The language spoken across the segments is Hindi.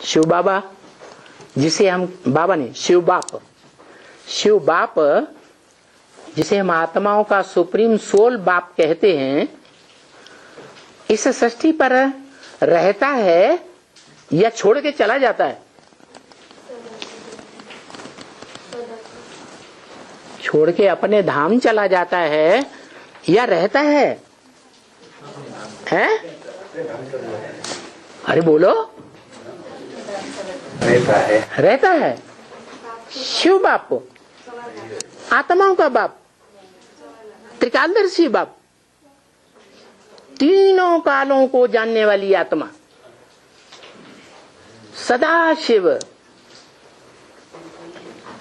शिव बाबा, जिसे हम बाबा नहीं, शिव बाप जिसे हम आत्माओं का सुप्रीम सोल बाप कहते हैं, इस सृष्टि पर रहता है या छोड़ के चला जाता है? छोड़ के अपने धाम चला जाता है या रहता है? हैं? अरे बोलो। रहता है। शिव बाप, आत्माओं का बाप, त्रिकालदर्शी बाप, तीनों कालों को जानने वाली आत्मा, सदा शिव।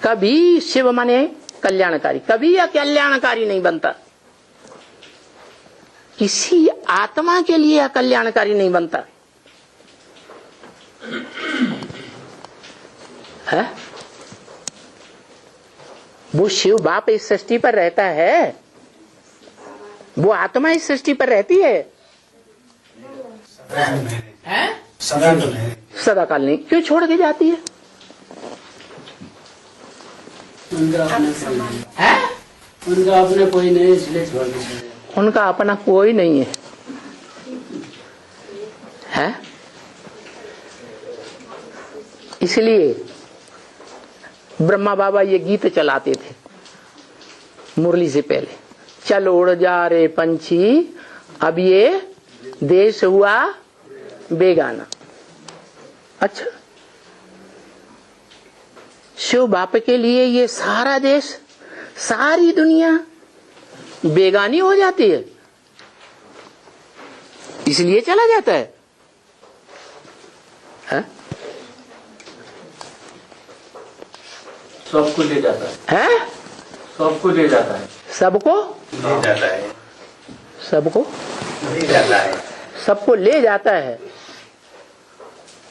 कभी शिव माने कल्याणकारी, कभी अकल्याणकारी नहीं बनता। किसी आत्मा के लिए अकल्याणकारी नहीं बनता है? वो शिव बाप इस सृष्टि पर रहता है, वो आत्मा इस सृष्टि पर रहती है? सदा काल नहीं। क्यों छोड़ के जाती है? उनका अपना कोई नहीं, इसलिए छोड़ के। उनका अपना कोई नहीं है, है? इसलिए ब्रह्मा बाबा ये गीत चलाते थे मुरली से पहले, चल उड़ जा रे पंछी, अब ये देश हुआ बेगाना। अच्छा, शिव बाप के लिए ये सारा देश, सारी दुनिया बेगानी हो जाती है, इसलिए चला जाता है, है? सबको ले जाता है, है? सबको ले जाता है, सबको ले जाता है, सबको ले जाता है, सबको ले जाता है।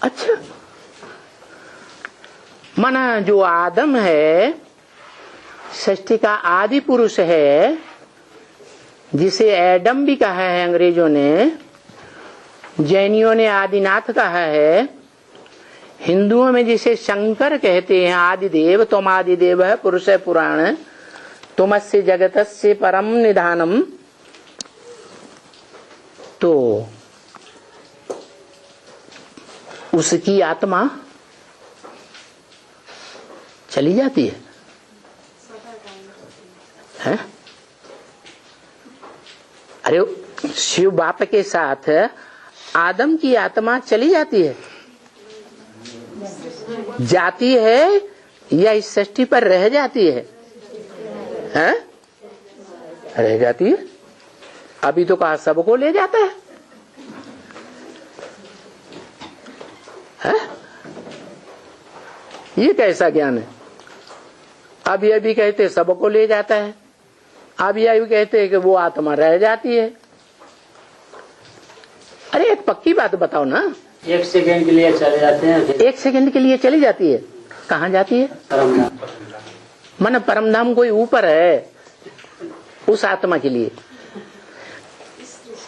अच्छा, माना जो आदम है, सृष्टि का आदि पुरुष है, जिसे एडम भी कहा है अंग्रेजों ने, जैनियों ने आदिनाथ कहा है, हिंदुओं में जिसे शंकर कहते हैं आदिदेव, तुम आदिदेव है, पुरुष है पुराण, तुमस्य जगतस्य परम निधानम। तो उसकी आत्मा चली जाती है? अरे शिव बाप के साथ आदम की आत्मा चली जाती है, जाती है या इस सृष्टि पर रह जाती है? हैं? रह जाती है। अभी तो कहा सबको ले जाता है, हैं? ये कैसा ज्ञान है? अब ये भी कहते सबको ले जाता है, अब ये भी कहते हैं कि वो आत्मा रह जाती है। अरे एक पक्की बात बताओ ना। 1 सेकंड के लिए चले जाते हैं, 1 सेकंड के लिए चली जाती है, कहाँ जाती है? परमधाम। मन परमधाम कोई ऊपर है उस आत्मा के लिए,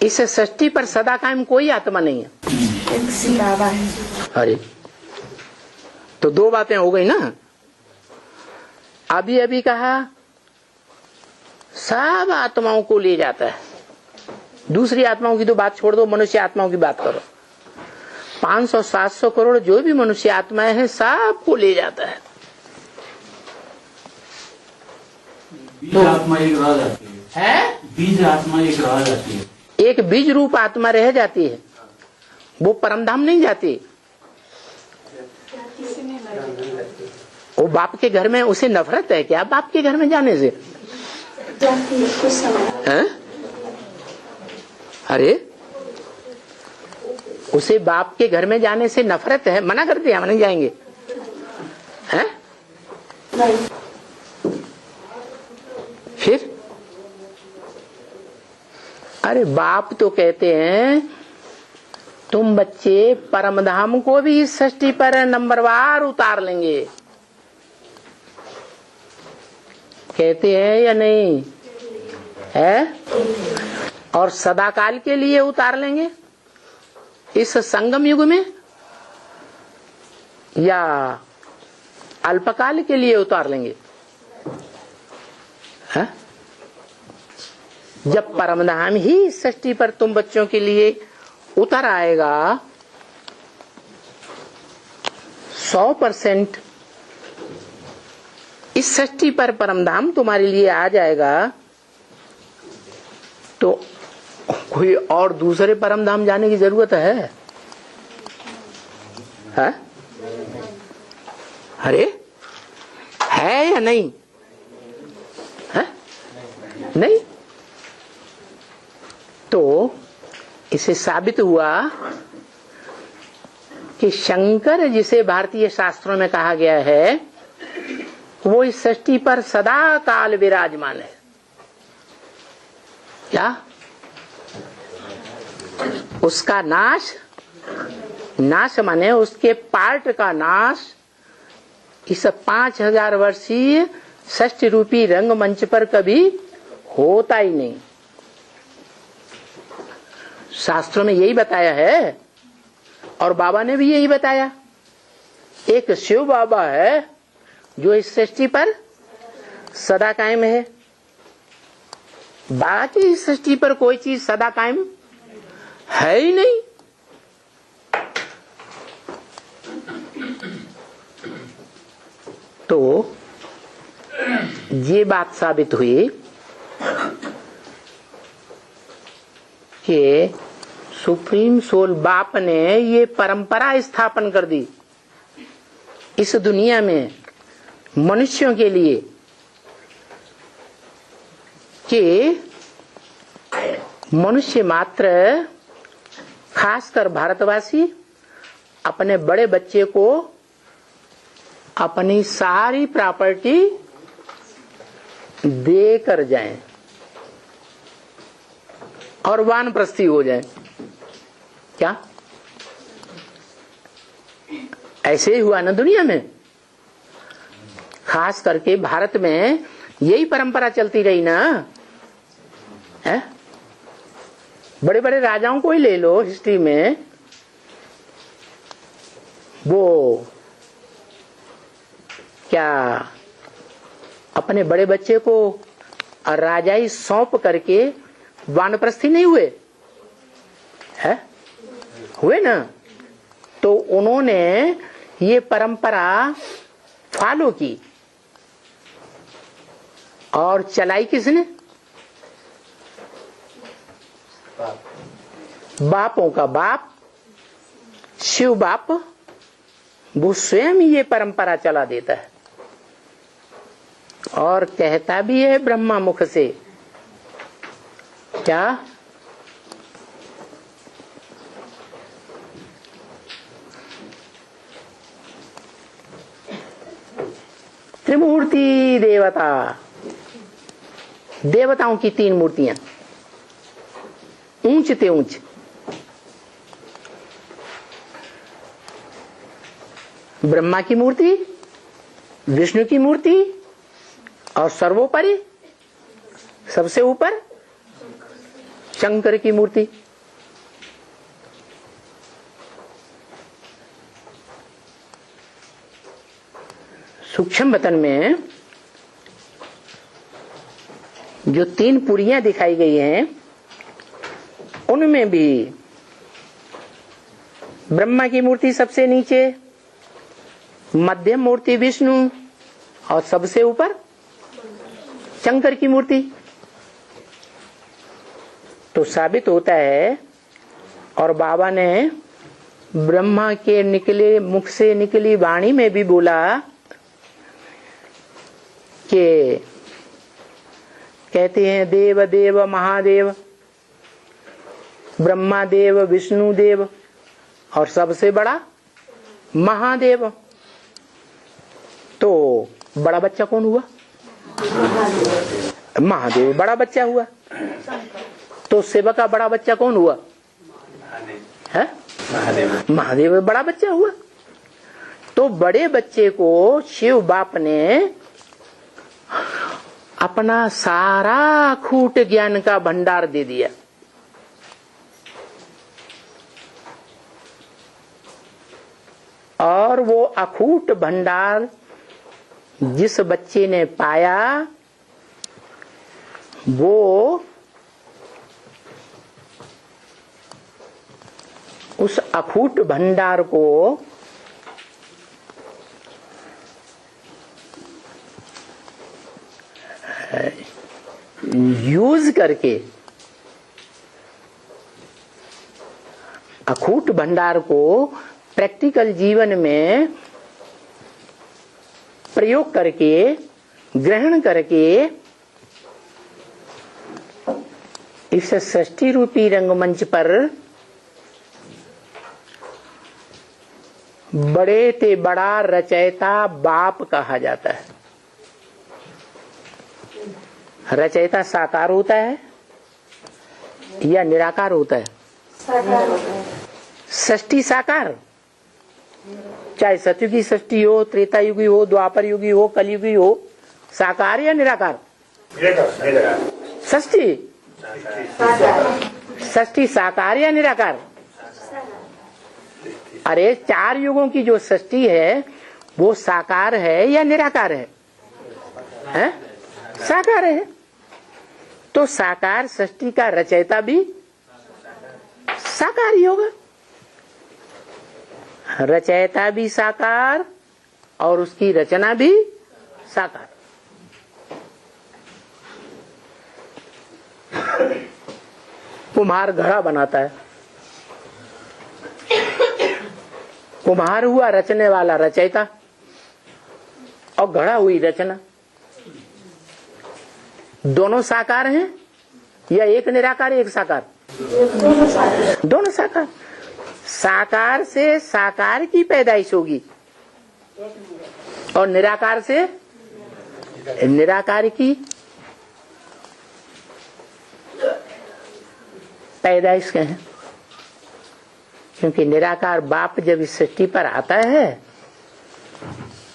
इस सृष्टि पर सदा कायम कोई आत्मा नहीं है। अरे तो 2 बातें हो गई ना। अभी अभी कहा सब आत्माओं को ले जाता है, दूसरी आत्माओं की तो बात छोड़ दो, मनुष्य आत्माओं की बात करो। 500-700 करोड़ जो भी मनुष्य आत्माएं हैं सबको ले जाता है। बीज आत्मा एक रह जाती है, बीज आत्मा एक रह जाती है, एक बीज रूप आत्मा रह जाती है, वो परमधाम नहीं जाती। वो बाप के घर में उसे नफरत है क्या बाप के घर में जाने से? हैं? अरे उसे बाप के घर में जाने से नफरत है, मना कर दिया हम नहीं जाएंगे, हैं? फिर अरे बाप तो कहते हैं तुम बच्चे परमधाम को भी इस सृष्टि पर नंबरवार उतार लेंगे, कहते हैं या नहीं है? और सदाकाल के लिए उतार लेंगे इस संगम युग में। या अल्पकाल के लिए उतार लेंगे? है? जब परमधाम ही सृष्टि पर तुम बच्चों के लिए उतर आएगा, 100% इस सृष्टि पर परमधाम तुम्हारे लिए आ जाएगा, तो कोई और दूसरे परमधाम जाने की जरूरत है? अरे है या नहीं? है? नहीं। तो इसे साबित हुआ कि शंकर जिसे भारतीय शास्त्रों में कहा गया है, वो इस सृष्टि पर सदा काल विराजमान है। क्या? उसका नाश, नाश माने उसके पार्ट का नाश इस 5000 वर्षीय षष्ठ रूपी रंगमंच पर कभी होता ही नहीं। शास्त्रों में यही बताया है और बाबा ने भी यही बताया। एक शिव बाबा है जो इस सृष्टि पर सदा कायम है, बाकी इस सृष्टि पर कोई चीज सदा कायम है ही नहीं। तो ये बात साबित हुई कि सुप्रीम सोल बाप ने ये परंपरा स्थापन कर दी इस दुनिया में मनुष्यों के लिए कि मनुष्य मात्र, खासकर भारतवासी, अपने बड़े बच्चे को अपनी सारी प्रॉपर्टी देकर जाएं और वानप्रस्थी हो जाएं। क्या ऐसे ही हुआ ना दुनिया में? खास करके भारत में यही परंपरा चलती रही ना। है? बड़े बड़े राजाओं को ही ले लो हिस्ट्री में, वो क्या अपने बड़े बच्चे को राजाई सौंप करके वानप्रस्थी नहीं हुए? है? हुए ना। तो उन्होंने ये परंपरा फॉलो की और चलाई किसने? बापों का बाप शिव बाप, वो स्वयं ये परंपरा चला देता है और कहता भी है ब्रह्मा मुख से। क्या? त्रिमूर्ति देवता, देवताओं की 3 मूर्तियां, ऊंच ते ऊंच। ब्रह्मा की मूर्ति, विष्णु की मूर्ति और सर्वोपरि सबसे ऊपर शंकर की मूर्ति। सूक्ष्म वतन में जो 3 पुरियां दिखाई गई हैं, उनमें भी ब्रह्मा की मूर्ति सबसे नीचे, मध्यम मूर्ति विष्णु और सबसे ऊपर शंकर की मूर्ति। तो साबित होता है, और बाबा ने ब्रह्मा के निकले मुख से निकली वाणी में भी बोला कि कहते हैं देव देव महादेव, ब्रह्मा देव, विष्णु देव और सबसे बड़ा महादेव। तो बड़ा बच्चा कौन हुआ? महादेव बड़ा बच्चा हुआ। तो शिव का बड़ा बच्चा कौन हुआ? है? महादेव बड़ा बच्चा हुआ। तो बड़े बच्चे को शिव बाप ने अपना सारा खूट ज्ञान का भंडार दे दिया। और वो अखूट भंडार जिस बच्चे ने पाया वो उस अखूट भंडार को यूज करके, अखूट भंडार को प्रैक्टिकल जीवन में प्रयोग करके, ग्रहण करके इस सृष्टि रूपी रंगमंच पर बड़े ते बड़ा रचयिता बाप कहा जाता है। रचयिता साकार होता है या निराकार होता है? साकार होता है। सृष्टि साकार, चाहे सतयुगी सृष्टि हो, त्रेता युगी हो, द्वापर युगी हो, कलयुगी हो, साकार या निराकार? सृष्टि सृष्टि साकार या निराकार? अरे 4 युगों की जो सृष्टि है वो साकार है या निराकार है? हैं? साकार है। तो साकार सृष्टि का रचयिता भी साकार ही होगा। रचयिता भी साकार और उसकी रचना भी साकार। कुम्हार घड़ा बनाता है, कुम्हार हुआ रचने वाला रचयिता और घड़ा हुई रचना। दोनों साकार हैं या एक निराकार एक साकार? दोनों साकार। साकार से साकार की पैदाइश होगी और निराकार से निराकार की पैदाइश कहें, क्योंकि निराकार बाप जब इस सृष्टि पर आता है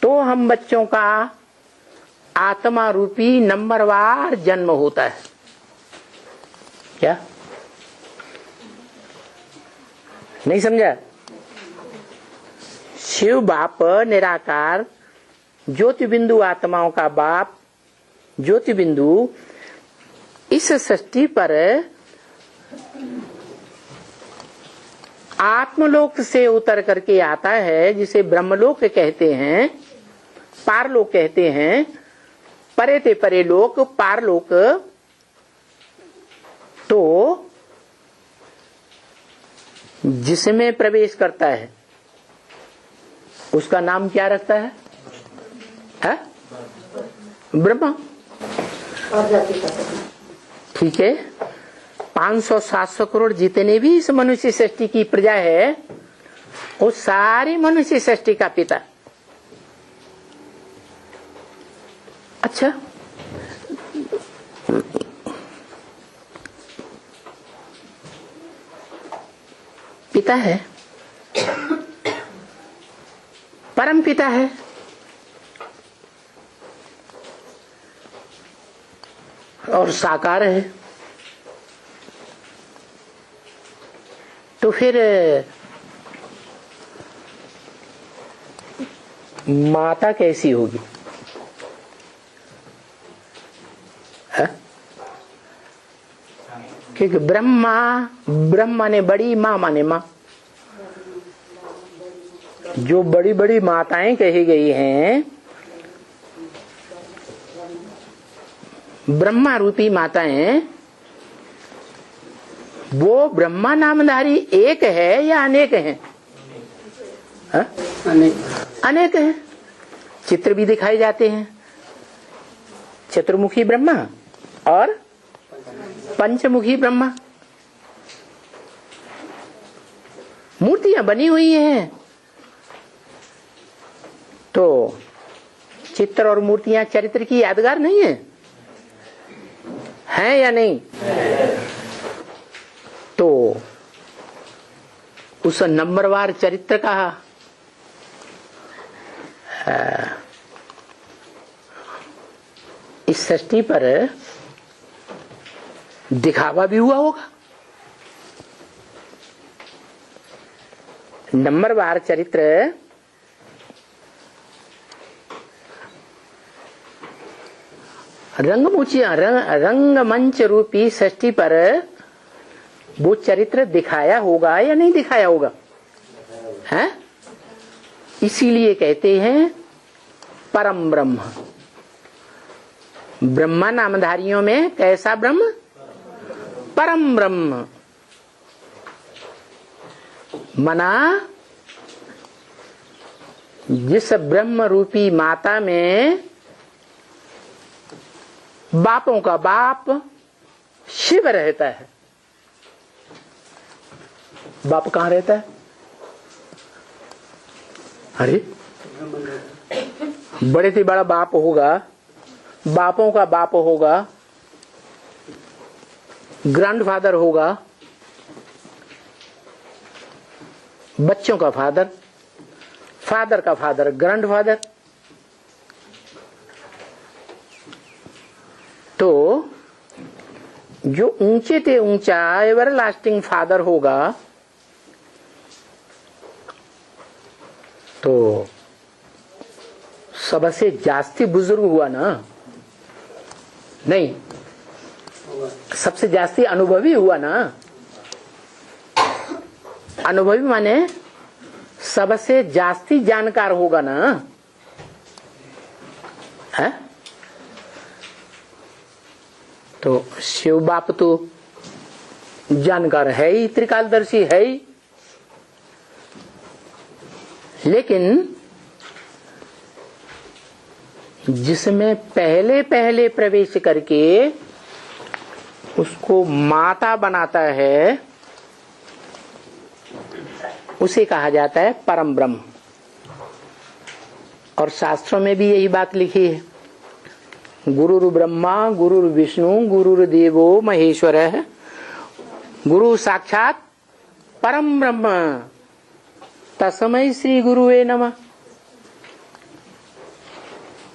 तो हम बच्चों का आत्मा रूपी नंबरवार जन्म होता है। क्या नहीं समझा? शिव बाप निराकार ज्योति बिंदु आत्माओं का बाप ज्योति बिंदु इस सृष्टि पर आत्मलोक से उतर करके आता है, जिसे ब्रह्मलोक कहते हैं, पारलोक कहते हैं, परे ते परे लोक, पारलोक। तो जिसमें प्रवेश करता है उसका नाम क्या रखता है? ब्रह्मा। ठीक है। 500-700 करोड़ जितने भी इस मनुष्य सृष्टि की प्रजा है वो सारी मनुष्य सृष्टि का पिता। अच्छा, पिता है, परम पिता है, और साकार है। तो फिर माता कैसी होगी? है? क्योंकि ब्रह्म माने बड़ी, माँ माने माँ। जो बड़ी बड़ी माताएं कही गई हैं, ब्रह्मा रूपी माताएं, वो ब्रह्मा नामधारी एक है या अनेक हैं? अनेक हैं। चित्र भी दिखाए जाते हैं, चतुर्मुखी ब्रह्मा और पंचमुखी ब्रह्मा। मूर्तियां बनी हुई हैं। तो चित्र और मूर्तियां चरित्र की यादगार नहीं है? हैं या नहीं? तो उस नंबरवार चरित्र का इस सृष्टि पर दिखावा भी हुआ होगा। नंबरवार चरित्र रंगमंच रूपी सृष्टि पर वो चरित्र दिखाया होगा या नहीं दिखाया होगा, हैं? इसीलिए कहते हैं परम ब्रह्म। ब्रह्मा नामधारियों में कैसा ब्रह्म? परम ब्रह्म। मना जिस ब्रह्म रूपी माता में बापों का बाप शिव रहता है। बाप कहाँ रहता है? अरे बड़े से बड़ा बाप होगा, बापों का बाप होगा, ग्रैंडफादर होगा, बच्चों का फादर, फादर का फादर ग्रैंडफादर। तो जो ऊंचे ते ऊंचा एवर लास्टिंग फादर होगा तो सबसे जास्ती बुजुर्ग हुआ ना? नहीं, सबसे जास्ती अनुभवी हुआ ना? अनुभवी माने सबसे जास्ती जानकार होगा ना? है? तो शिव बाप तो जानकार है ही, त्रिकालदर्शी है ही, लेकिन जिसमें पहले पहले प्रवेश करके उसको माता बनाता है उसे कहा जाता है परम ब्रह्म। और शास्त्रों में भी यही बात लिखी है, गुरुर् ब्रह्मा गुरुर् विष्णु गुरुर्देवो महेश्वरः गुरु साक्षात परम ब्रह्म तस्मै श्री गुरुवे नमः।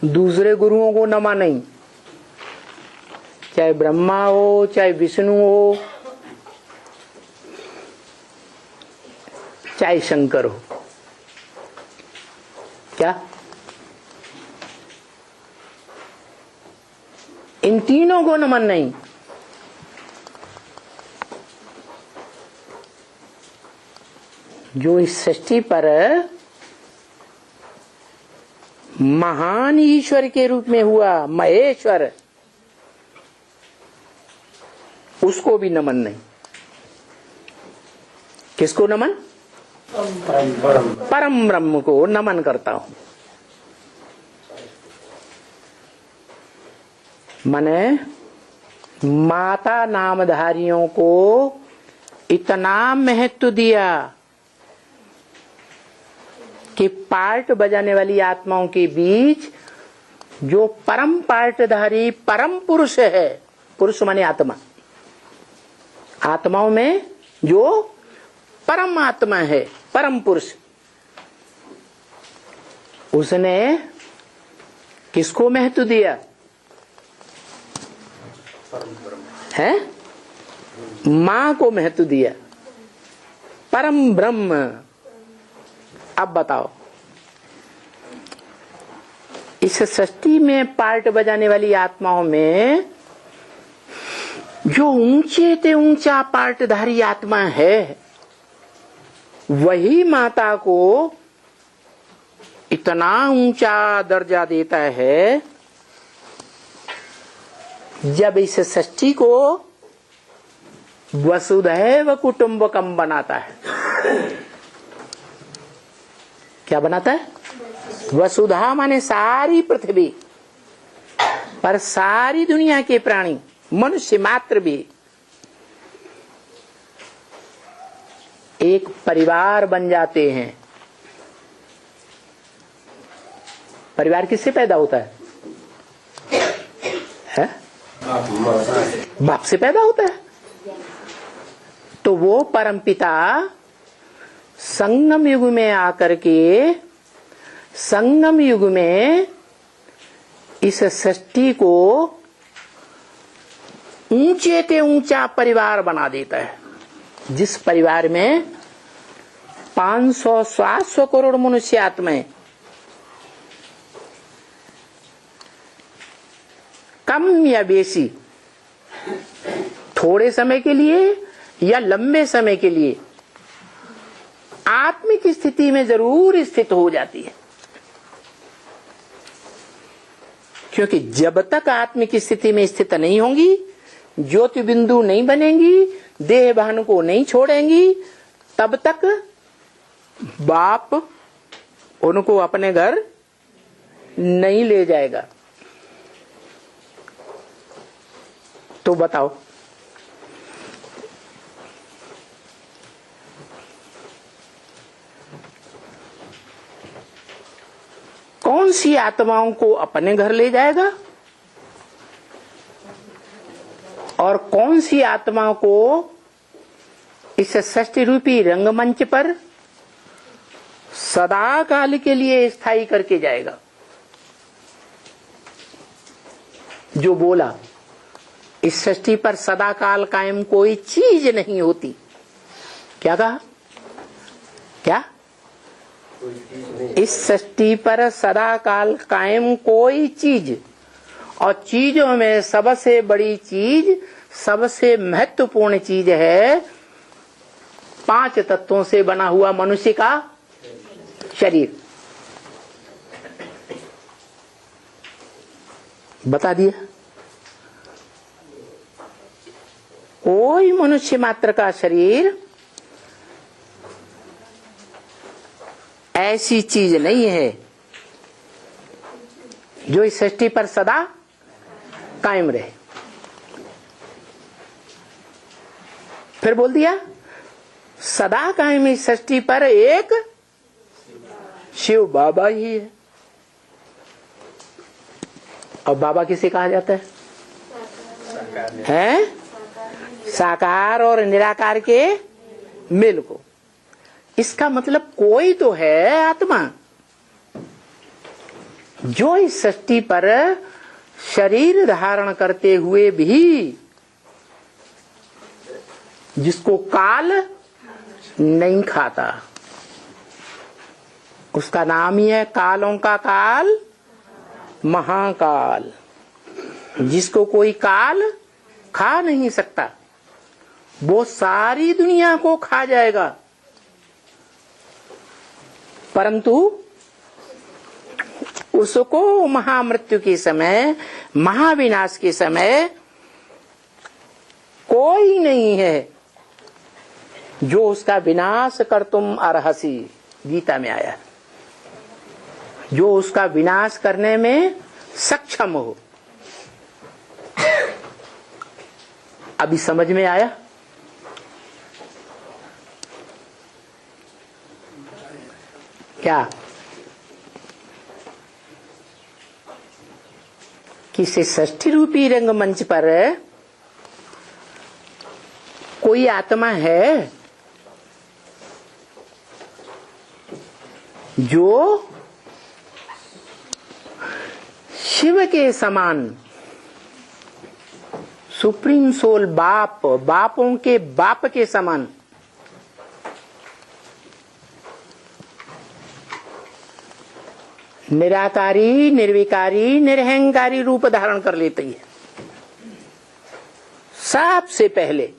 दूसरे गुरुओं को नमा नहीं, चाहे ब्रह्मा हो चाहे विष्णु हो चाहे शंकर हो। क्या इन तीनों को नमन नहीं? जो इस सृष्टि पर महान ईश्वर के रूप में हुआ, महेश्वर, उसको भी नमन नहीं। किसको नमन? परम ब्रह्म को नमन करता हूं। माने माता नामधारियों को इतना महत्व दिया कि पार्ट बजाने वाली आत्माओं के बीच जो परम पार्टधारी परम पुरुष है, पुरुष माने आत्मा, आत्माओं में जो परम आत्मा है, परम पुरुष, उसने किसको महत्व दिया है? मां को महत्व दिया, परम ब्रह्म। अब बताओ, इस सृष्टि में पार्ट बजाने वाली आत्माओं में जो ऊंचे ते ऊंचा पार्टधारी आत्मा है, वही माता को इतना ऊंचा दर्जा देता है जब इस सृष्टि को वसुधैव कुटुंबकम बनाता है। क्या बनाता है? वसुधा माने सारी पृथ्वी पर सारी दुनिया के प्राणी, मनुष्य मात्र भी एक परिवार बन जाते हैं। परिवार किससे पैदा होता है? बाप से पैदा होता है। तो वो परमपिता संगम युग में आकर के, संगम युग में इस सृष्टि को ऊंचे ते ऊंचा परिवार बना देता है, जिस परिवार में 500-700 करोड़ मनुष्य आत्माएं, कम या बेसी, थोड़े समय के लिए या लंबे समय के लिए, आत्मिक स्थिति में जरूर स्थित हो जाती है। क्योंकि जब तक आत्मिक स्थिति में स्थित नहीं होंगी, ज्योति बिंदु नहीं बनेंगी, देह भान को नहीं छोड़ेंगी, तब तक बाप उनको अपने घर नहीं ले जाएगा। तो बताओ, कौन सी आत्माओं को अपने घर ले जाएगा और कौन सी आत्माओं को इस सृष्टि रूपी रंगमंच पर सदा काल के लिए स्थायी करके जाएगा? जो बोला इस सृष्टि पर सदा काल कायम कोई चीज नहीं होती, क्या कहा? क्या? इस सृष्टि पर सदा काल कायम कोई चीज, और चीजों में सबसे बड़ी चीज, सबसे महत्वपूर्ण चीज है 5 तत्वों से बना हुआ मनुष्य का शरीर। बता दिया। कोई मनुष्य मात्र का शरीर ऐसी चीज नहीं है जो इस सृष्टि पर सदा कायम रहे। फिर बोल दिया सदा कायम इस सृष्टि पर एक शिव बाबा ही है। और बाबा किसे कहा जाता है? हैं? साकार और निराकार के मेल को। इसका मतलब कोई तो है आत्मा जो इस सृष्टि पर शरीर धारण करते हुए भी, जिसको काल नहीं खाता, उसका नाम ही है कालों का काल, महाकाल। जिसको कोई काल खा नहीं सकता, वो सारी दुनिया को खा जाएगा, परंतु उसको महामृत्यु के समय, महाविनाश के समय कोई नहीं है जो उसका विनाश कर तुम अर्हसी। गीता में आया, जो उसका विनाश करने में सक्षम हो। अभी समझ में आया? क्या किसी षष्ठी रूपी रंगमंच पर कोई आत्मा है जो शिव के समान, सुप्रीम सोल बाप, बापों के बाप के समान निराकारी, निर्विकारी, निरहंकारी रूप धारण कर लेती है? सबसे पहले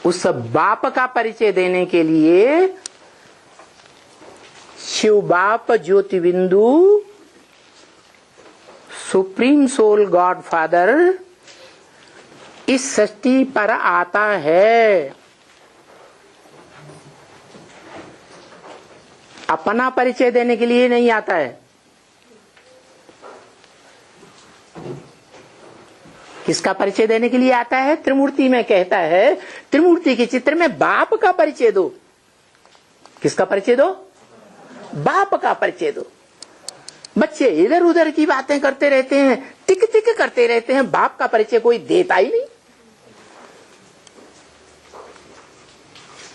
उस बाप का परिचय देने के लिए शिव बाप ज्योति बिंदु, सुप्रीम सोल गॉड फादर इस सृष्टि पर आता है। अपना परिचय देने के लिए नहीं आता है। किसका परिचय देने के लिए आता है? त्रिमूर्ति में कहता है, त्रिमूर्ति के चित्र में बाप का परिचय दो। किसका परिचय दो? बाप का परिचय दो। बच्चे इधर उधर की बातें करते रहते हैं, टिक टिक करते रहते हैं, बाप का परिचय कोई देता ही नहीं।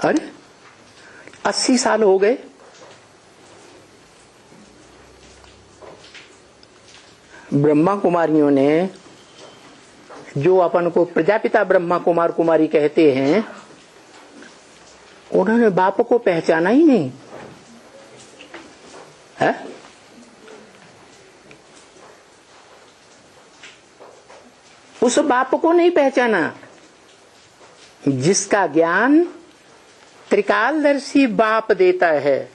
अरे 80 साल हो गए, ब्रह्मा कुमारियों ने, जो अपन को प्रजापिता ब्रह्मा कुमार कुमारी कहते हैं, उन्होंने बाप को पहचाना ही नहीं। है? उस बाप को नहीं पहचाना जिसका ज्ञान त्रिकालदर्शी बाप देता है।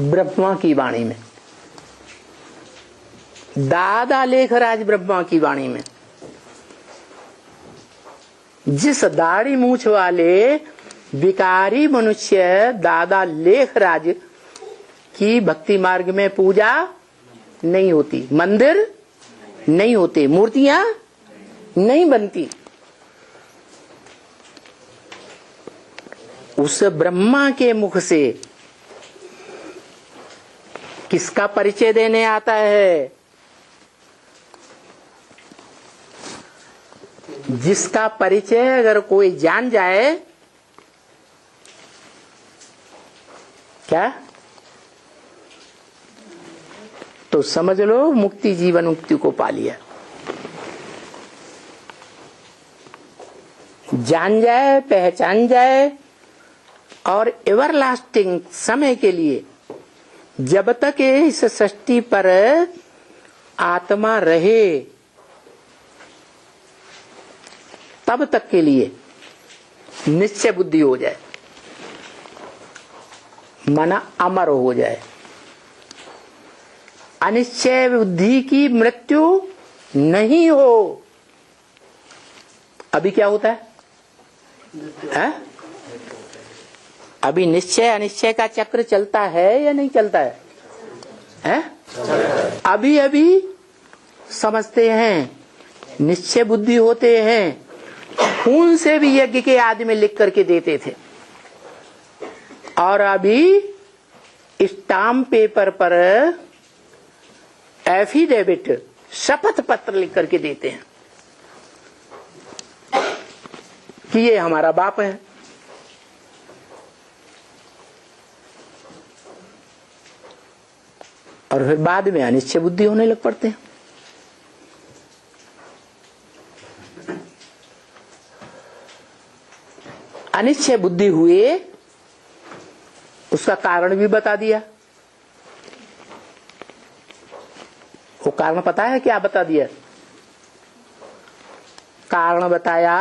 ब्रह्मा की वाणी में, दादा लेखराज ब्रह्मा की वाणी में, जिस दाढ़ी मूछ वाले विकारी मनुष्य दादा लेखराज की भक्ति मार्ग में पूजा नहीं होती, मंदिर नहीं होते, मूर्तियां नहीं बनती, उस ब्रह्मा के मुख से किसका परिचय देने आता है? जिसका परिचय अगर कोई जान जाए, क्या तो समझ लो मुक्ति, जीवन मुक्ति को पा लिया। जान जाए, पहचान जाए और एवरलास्टिंग समय के लिए, जब तक इस सृष्टि पर आत्मा रहे तब तक के लिए निश्चय बुद्धि हो जाए, मन अमर हो जाए। अनिश्चय बुद्धि की मृत्यु नहीं हो। अभी क्या होता है? अभी निश्चय अनिश्चय का चक्र चलता है या नहीं चलता है? अभी अभी समझते हैं, निश्चय बुद्धि होते हैं। खून से भी यज्ञ के आदमी लिख करके देते थे, और अभी स्टाम्प पेपर पर एफिडेविट, शपथ पत्र लिख करके देते हैं कि ये हमारा बाप है। और फिर बाद में अनिश्चय बुद्धि होने लग पड़ते हैं। अनिश्चय बुद्धि हुए, उसका कारण भी बता दिया। वो कारण पता है क्या बता दिया? कारण बताया,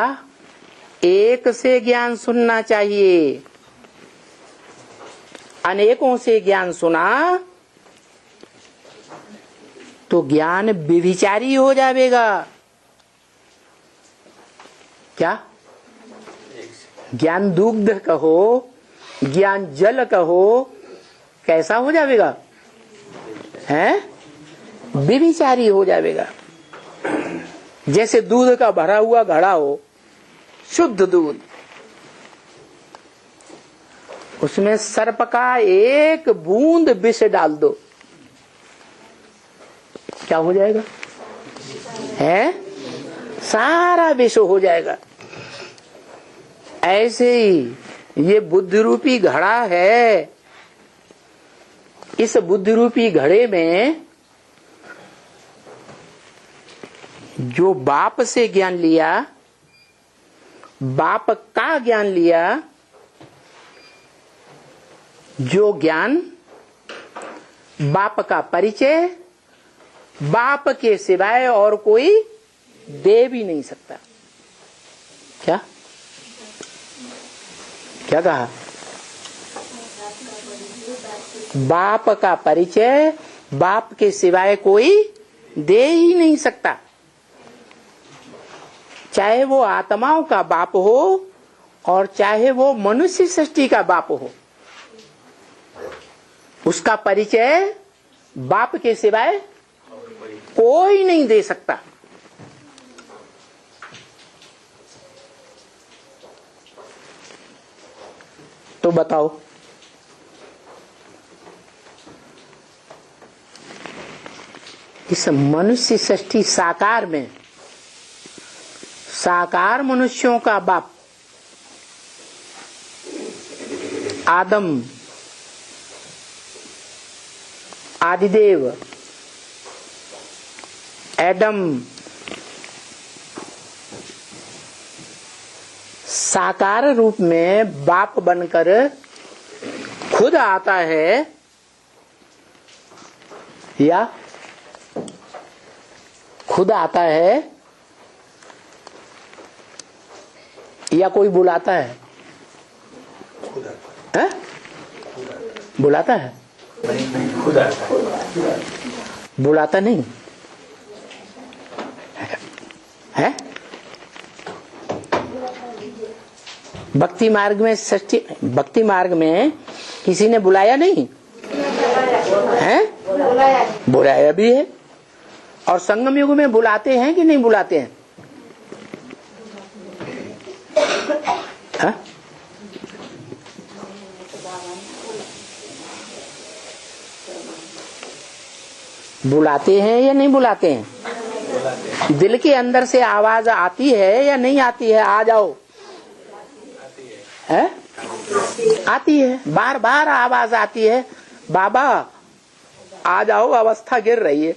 एक से ज्ञान सुनना चाहिए, अनेकों से ज्ञान सुना तो ज्ञान व्यभिचारी हो जाएगा। क्या? ज्ञान दुग्ध कहो, ज्ञान जल कहो, कैसा हो जाएगा? हैं? व्यभिचारी हो जाएगा। जैसे दूध का भरा हुआ घड़ा हो, शुद्ध दूध, उसमें सर्प का एक बूंद विष डाल दो, क्या हो जाएगा? है? सारा विष हो जाएगा। ऐसे ही ये बुद्धि रूपी घड़ा है। इस बुद्धि रूपी घड़े में जो बाप से ज्ञान लिया, बाप का ज्ञान लिया, जो ज्ञान बाप का परिचय बाप के सिवाय और कोई दे भी नहीं सकता। क्या क्या कहा? बाप का परिचय बाप के सिवाय कोई दे ही नहीं सकता। चाहे वो आत्माओं का बाप हो और चाहे वो मनुष्य सृष्टि का बाप हो, उसका परिचय बाप के सिवाय कोई नहीं दे सकता। तो बताओ, इस मनुष्य सृष्टि साकार में साकार मनुष्यों का बाप आदम, आदिदेव, एडम, साकार रूप में बाप बनकर खुद आता है या खुद आता है या कोई बुलाता है? हैं? बुलाता है? खुद आता है। बुलाता नहीं है। भक्ति मार्ग में भक्ति मार्ग में किसी ने बुलाया नहीं है? बुलाया भी है। और संगम युग में बुलाते हैं कि नहीं बुलाते हैं? है? बुलाते हैं या नहीं बुलाते हैं? दिल के अंदर से आवाज आती है या नहीं आती है? आ जाओ, है? आती है, बार बार आवाज आती है, बाबा आ जाओ, अवस्था गिर रही है।